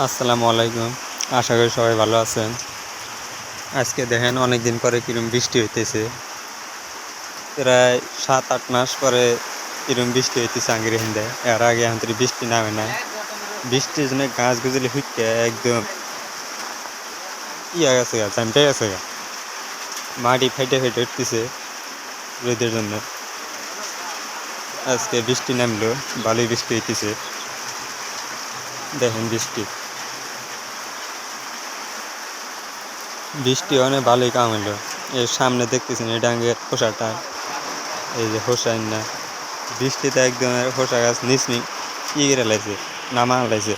আসসালামু আলাইকুম। আশা করি সবাই ভালো আছেন। আজকে দেখেন অনেক দিন পরে কিরম বৃষ্টি হইতেছে। প্রায় ৭-৮ মাস পরে কিরম বৃষ্টি হইতেছে আঙ্গির হিন্দে। এর আগে এখান বৃষ্টি নামে না। বৃষ্টির জন্য গাছ গুজলি হুইটকে একদম ইয়া গেছে গা, জামটে গেছে গা। মাটি ফেটে ফেটে উঠতেছে রোদের জন্য। আজকে বৃষ্টি নামলো, ভালোই বৃষ্টি হইতেছে। দেখেন বৃষ্টি অনেক ভালোই কাম হইলো। এর সামনে দেখতেছেন এটা আগে খোসাটা, এই যে হোসাইন না, বৃষ্টিতে একদম খোসা গাছ নিচমি ইয়ে লাইছে, নামা লাইছে,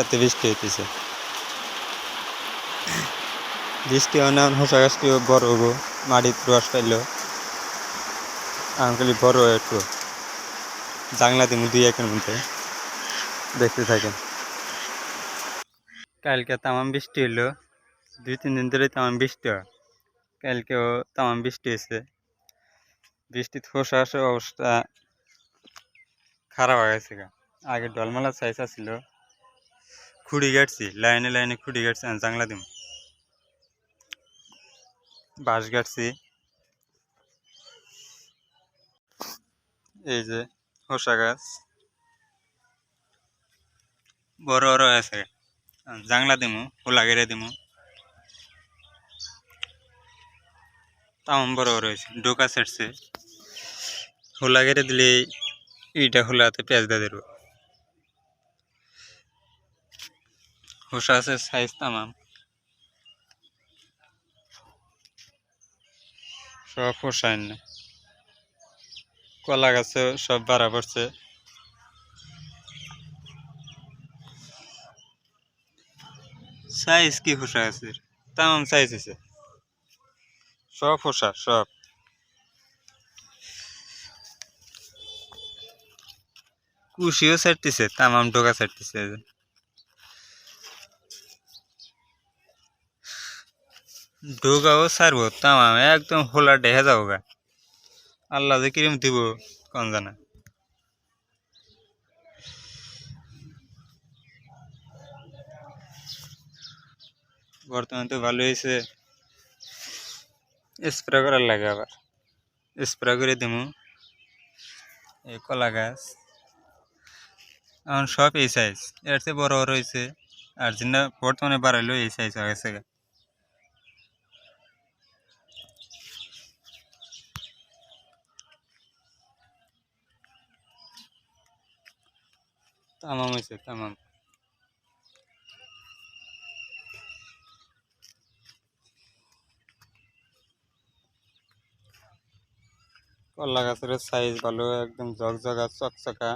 এত বৃষ্টি হইতেছে। বৃষ্টি অনেক হোসা গাছটিও বড় হবো, মাটির রস পাইলো আঙ্কেলি বড় একটু জাংলা দিন 2-1-এর মধ্যে দেখতে থাকেন। কালকে তামাম বৃষ্টি হইলো, 2-3 দিন ধরে তামাম বৃষ্টি হয়। কালকেও তামাম বৃষ্টি হয়েছে। বৃষ্টিতে খোসা অবস্থা খারাপ হয়ে গেছে গা। আগে ডলমালা সাইজ ছিল, খুঁড়ি গাড়ছি, লাইনে লাইনে খুঁড়ি গাড়ছি, জাংলা দিম বাঁশ গাড়ছি। এই যে খোসা গাছ বড় বড় আছে, জাংলা দিমু, খোলা গেড়ে দিমু, তামাম বড় বড় হয়েছে। ডোকা ছেড়ছে, খোলা গেড়ে দিলে ইটা খোলাতে পেঁয়াজ দিয়ে দেবো। খোসা আছে সাইজ তামাম, সব খোসায় না। কলা গাছে সব বাড়া পড়ছে। সাইজ কি খোসা আছে, তামাম সাইজ আছে, সব খোসা সব। কুশিও ছাড়তেছে, তামাম ডোকা ছাড়তেছে। ডোকাও ছাড়বো তামাম, একদম হোলা ডেহে যাবো গা। আল্লাহ যে কিরম দিব কোন জানা। বর্তমানে তো ভালো হয়েছে, স্প্রে করার লাগে, আবার স্প্রে করে দেবো। এই কলা গাছ এখন সব এই সাইজ, এর চেয়ে বড় বড় হয়েছে। আর যেটা বর্তমানে বাড়াইলো এই সাইজ হয়ে গেছে। তামাম হয়েছে তামাম। কলা গাছের সাইজ ভালো, একদম ঝকঝকা চকচকা।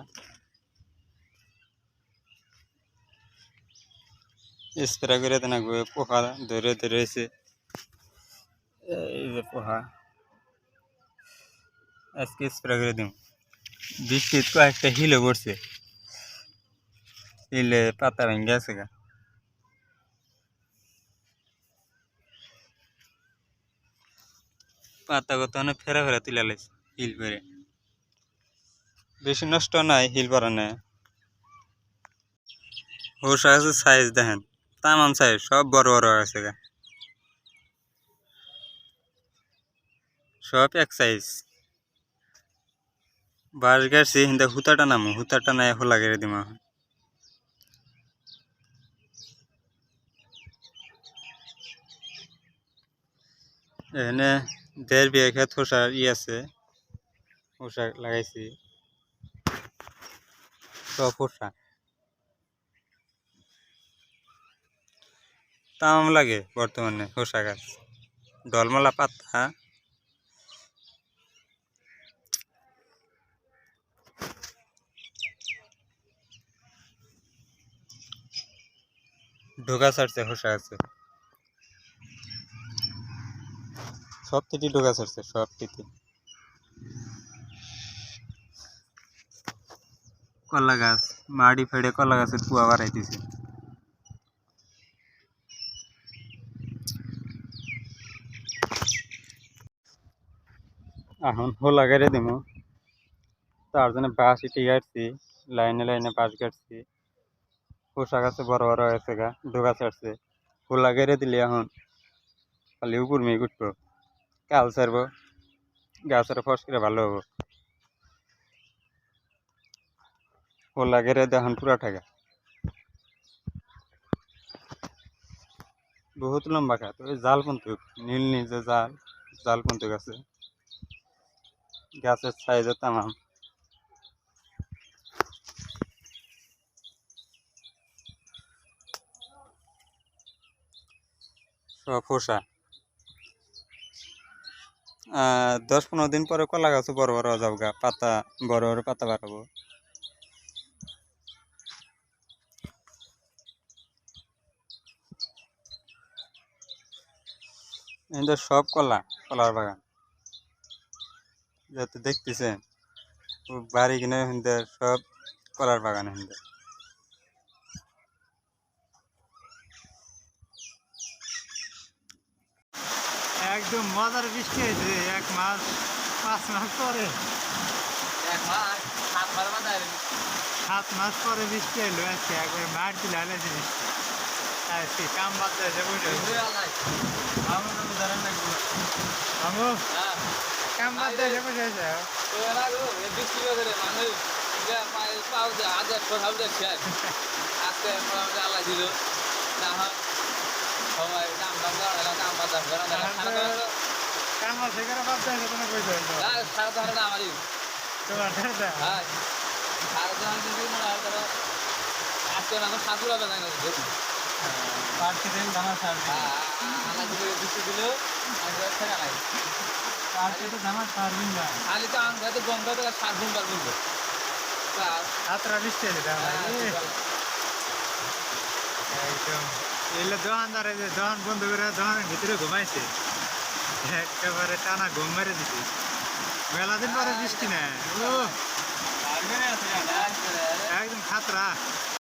স্প্রে করে দেন, পোকা ধরে ধরেছে, এই যে পোকা। আজকে স্প্রে করে দিন। বৃষ্টির কয়েকটা হিলে পড়ছে, হিলে পাতা ভেঙে গেছে গা। পাতা কত অনেক ফেরা ফেরা তুলে লাইছে হিল করে, বেশি নষ্ট নাই, হিল পরা নেই। হোসা গাছের সাইজ দেখেন, তামাম সাইজ, সব বড় বড় আছে গা, সব এক সাইজ। বাঁশ গাছছি হিন্দা হুতাটা নামো, হুতাটা নাই হোলা গেড়ে দিমা। এখানে 1.5 বিঘা ক্ষেত হোসা আছে, হোসা লাগাইছি, সব হোসা। তামাম লাগে বর্তমানে হোসা গাছ, ডলমালা পাতা। ঢোকা ছাড়ছে হোসা আছে, সব তিটি ঢোকা ছাড়ছে, সব তিটি। কলা গাছ মাটি ফেড়ে কলা গাছের কুয়া বাড়াইতেছে। এখন হোলা গাড়ে দিব, তার জন্য বাঁশ ইটি গাড়ছি, লাইনে লাইনে বাঁশ গাড়ছি। পোশাক আছে বড় বড় হয়েছে গা ডোকা ছাড়ছে ফুলা গেড়ে দিলে এখন খালি উপর মেয়ে উঠবো কাল ছাড়বো গাছের ফস করে ভালো হবো ফুলা গেড়ে দেখুন পুরা ঠাকা বহুত লম্বা খাত ওই জাল পন্তুক নীল নিজে জাল জাল পন্তুক আছে গাছের সাইজে তামাম সব ফোসা 10-15 দিন পরে কলা গাছ বড় বড় যাবো গা পাতা বড় বড় পাতা বাড়াবো এদের সব কলার বাগান যাতে দেখতেছেন বাড়ি কিনে হিন্দের সব কলার বাগান হিন্দের একদম মজার বৃষ্টি হয়েছে 1 মাস 5 মাস পরে 7 মাস পরে বৃষ্টি এলো আজকে একবার মার তুলে আলেছে বৃষ্টি আজকে কাম বাদ এসে বসে আমু কাম বাদ এসে বসে আছে কাম আছে করে বাদ এসে কোনো পয়সা তোমার ধানা ছাড়বে ধানা ছাড়বেন না খালি তো আম খাইতে গম খাইতে 7 দিন বার বলবো হাতরা বৃষ্টি হয়েছে একদম এলে দোকানদারে যে দোকান বন্ধ করে দোকানের ভিতরে ঘুমাইছে একেবারে টানা ঘুম মেরে দিছে মেলা দিন পরে বৃষ্টি না ও একদম খাতরা